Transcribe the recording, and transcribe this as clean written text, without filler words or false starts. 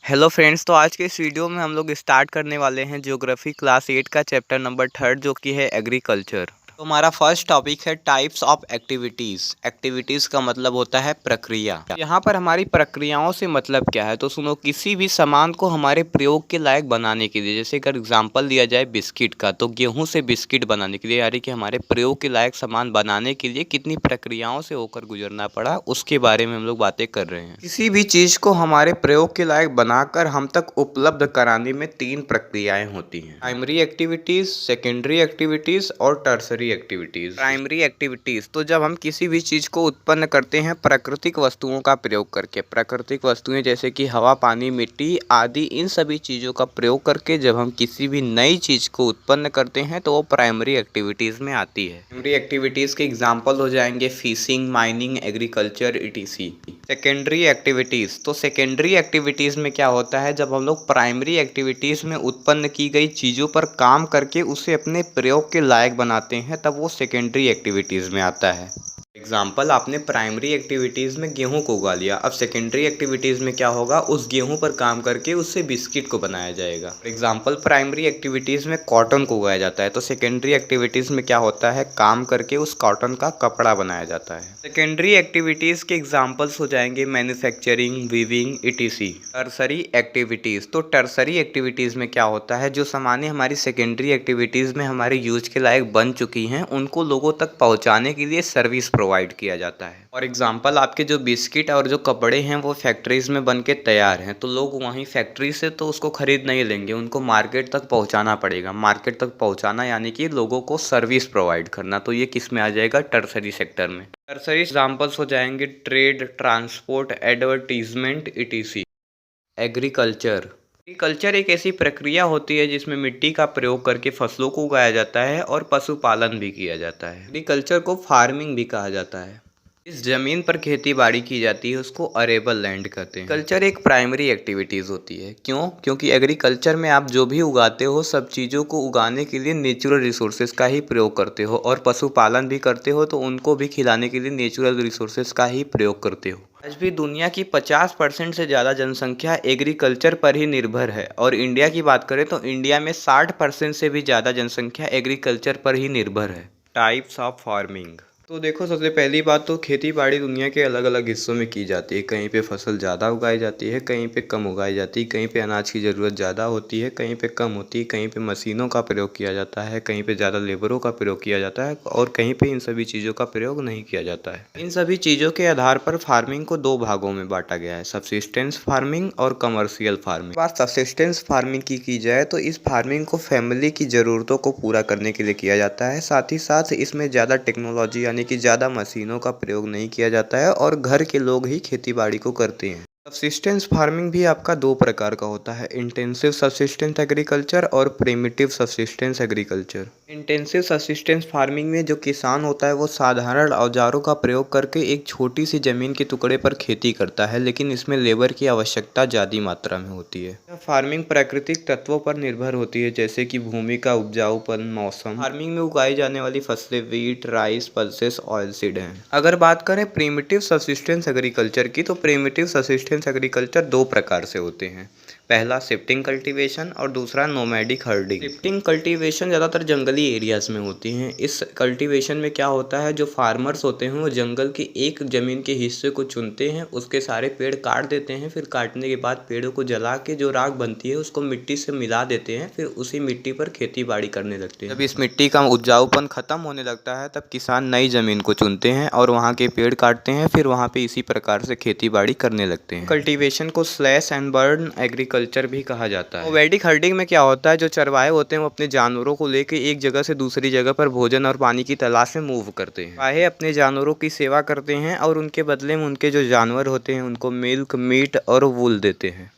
Hello friends, तो आज के इस वीडियो में हम लोग स्टार्ट करने वाले हैं ज्योग्राफी क्लास 8 का चैप्टर नंबर 3 जो कि है एग्रीकल्चर। तो हमारा फर्स्ट टॉपिक है टाइप्स ऑफ एक्टिविटीज़। एक्टिविटीज़ का मतलब होता है प्रक्रिया। यहाँ पर हमारी प्रक्रियाओं से मतलब क्या है, तो सुनो, किसी भी सामान को हमारे प्रयोग के लायक बनाने के लिए, जैसे अगर एग्जांपल दिया जाए बिस्किट का, तो गेहूं से बिस्किट बनाने के लिए यानी कि हमारे प्रयोग के लायक सामान बनाने के लिए कितनी प्रक्रियाओं से होकर गुजरना पड़ा, उसके बारे में हम लोग बातें कर रहे हैं। किसी भी चीज़ को हमारे प्रयोग के लायक बनाकर हम तक उपलब्ध कराने में 3 प्रक्रियाएं होती हैं: प्राइमरी एक्टिविटीज़, सेकेंडरी एक्टिविटीज़ और टर्सरी एक्टिविटीज़। प्राइमरी एक्टिविटीज़, तो जब हम किसी भी चीज़ को उत्पन्न करते हैं प्राकृतिक वस्तुओं का प्रयोग करके, प्राकृतिक वस्तुएं जैसे कि हवा, पानी, मिट्टी आदि, इन सभी चीज़ों का प्रयोग करके जब हम किसी भी नई चीज़ को उत्पन्न करते हैं तो वो प्राइमरी एक्टिविटीज़ में आती है। प्राइमरी एक्टिविटीज़ के एग्जाम्पल हो जाएंगे fishing, mining, agriculture etc.. Secondary activities, तो सेकेंडरी एक्टिविटीज़ में क्या होता है, जब हम लोग प्राइमरी एक्टिविटीज़ में उत्पन्न की गई चीज़ों पर काम करके उसे अपने प्रयोग के लायक बनाते हैं, तब वो सेकेंडरी एक्टिविटीज़ में आता है। एग्जाम्पल, आपने प्राइमरी एक्टिविटीज़ में गेहूं को उगा लिया, अब सेकेंडरी एक्टिविटीज़ में क्या होगा, उस गेहूं पर काम करके उससे बिस्किट को बनाया जाएगा। एग्जाम्पल, प्राइमरी एक्टिविटीज़ में कॉटन को उगाया जाता है, तो सेकेंडरी एक्टिविटीज़ में क्या होता है, काम करके उस कॉटन का कपड़ा बनाया जाता है। सेकेंडरी एक्टिविटीज़ के एग्जाम्पल्स हो जाएंगे manufacturing, weaving etc.. Tertiary activities, तो टर्सरी एक्टिविटीज़ में क्या होता है, जो सामान्य हमारी सेकेंडरी एक्टिविटीज़ में हमारे यूज के लायक बन चुकी हैं उनको लोगों तक पहुंचाने के लिए सर्विस प्रोवाइड किया जाता है। फॉर एग्जांपल, आपके जो बिस्किट और जो कपड़े हैं वो फैक्ट्रीज में बन के तैयार हैं, तो लोग वहीं फैक्ट्री से तो उसको खरीद नहीं लेंगे, उनको मार्केट तक पहुंचाना पड़ेगा। मार्केट तक पहुंचाना यानी कि लोगों को सर्विस प्रोवाइड करना, तो ये किस में आ जाएगा, टर्सरी सेक्टर में। टर्सरी एग्जाम्पल्स हो जाएंगे trade, transport, advertisement etc.. Agriculture एक ऐसी प्रक्रिया होती है जिसमें मिट्टी का प्रयोग करके फसलों को उगाया जाता है और पशुपालन भी किया जाता है। एग्रीकल्चर को फार्मिंग भी कहा जाता है। इस जमीन पर खेती बाड़ी की जाती है, उसको अरेबल लैंड कहते हैं। कल्चर एक प्राइमरी एक्टिविटीज़ होती है। क्यों? क्योंकि एग्रीकल्चर में आप जो भी उगाते हो, सब चीज़ों को उगाने के लिए नेचुरल रिसोर्सेज का ही प्रयोग करते हो, और पशुपालन भी करते हो तो उनको भी खिलाने के लिए नेचुरल रिसोर्सेज का ही प्रयोग करते हो। आज भी दुनिया की 50% से ज़्यादा जनसंख्या एग्रीकल्चर पर ही निर्भर है, और इंडिया की बात करें तो इंडिया में 60% से भी ज़्यादा जनसंख्या एग्रीकल्चर पर ही निर्भर है। टाइप्स ऑफ फार्मिंग, तो देखो, सबसे पहली बात तो खेती बाड़ी दुनिया के अलग अलग हिस्सों में की जाती है। कहीं पे फसल ज़्यादा उगाई जाती है, कहीं पे कम उगाई जाती है, कहीं पे अनाज की ज़रूरत ज़्यादा होती है, कहीं पे कम होती है, कहीं पे मशीनों का प्रयोग किया जाता है, कहीं पे ज़्यादा लेबरों का प्रयोग किया जाता है, और कहीं पे इन सभी चीज़ों का प्रयोग नहीं किया जाता है। इन सभी चीज़ों के आधार पर फार्मिंग को 2 भागों में बांटा गया है, सब्सिस्टेंस फार्मिंग और कमर्शियल फार्मिंग। बात सब्सिस्टेंस फार्मिंग की जाए तो इस फार्मिंग को फैमिली की ज़रूरतों को पूरा करने के लिए किया जाता है। साथ ही साथ इसमें ज़्यादा टेक्नोलॉजी यानी कि ज़्यादा मशीनों का प्रयोग नहीं किया जाता है, और घर के लोग ही खेती बाड़ी को करते हैं। सब्सिस्टेंस फार्मिंग भी आपका 2 प्रकार का होता है, इंटेंसिव सब्सिस्टेंस एग्रीकल्चर और primitive subsistence agriculture. Intensive subsistence farming में जो किसान होता है वो साधारण औजारों का प्रयोग करके एक छोटी सी जमीन के टुकड़े पर खेती करता है, लेकिन इसमें लेबर की आवश्यकता ज़्यादा मात्रा में होती है। यह फार्मिंग प्राकृतिक तत्वों पर निर्भर होती है, जैसे कि भूमि का उपजाऊपन, मौसम। फार्मिंग में उगाई जाने वाली फसलें व्हीट, राइस, पल्सेस, ऑयलसीड हैं। अगर बात करें प्रिमिटिव सब्सिस्टेंस एग्रीकल्चर की, तो प्रिमिटिव सब्सिस्टेंस एग्रीकल्चर 2 प्रकार से होते हैं। पहला शिफ्टिंग कल्टीवेशन और दूसरा नोमैडिक हर्डिंग। शिफ्टिंग कल्टीवेशन ज़्यादातर जंगली एरियाज में होती हैं। इस कल्टीवेशन में क्या होता है, जो फार्मर्स होते हैं वो जंगल के एक ज़मीन के हिस्से को चुनते हैं, उसके सारे पेड़ काट देते हैं, फिर काटने के बाद पेड़ों को जला के जो राख बनती है उसको मिट्टी से मिला देते हैं, फिर उसी मिट्टी पर खेती बाड़ी करने लगते हैं। जब इस मिट्टी का उपजाऊपन खत्म होने लगता है तब किसान नई ज़मीन को चुनते हैं और वहाँ के पेड़ काटते हैं, फिर वहाँ पे इसी प्रकार से खेती बाड़ी करने लगते हैं। कल्टीवेशन को स्लैश एंड बर्न एग्रीकल्चर भी कहा जाता है। नोमैडिक हर्डिंग में क्या होता है, जो चरवाहे होते हैं वो अपने जानवरों को लेकर एक जगह से दूसरी जगह पर भोजन और पानी की तलाश में मूव करते हैं। चरवाहे अपने जानवरों की सेवा करते हैं और उनके बदले में उनके जो जानवर होते हैं उनको मिल्क, मीट और वूल देते हैं।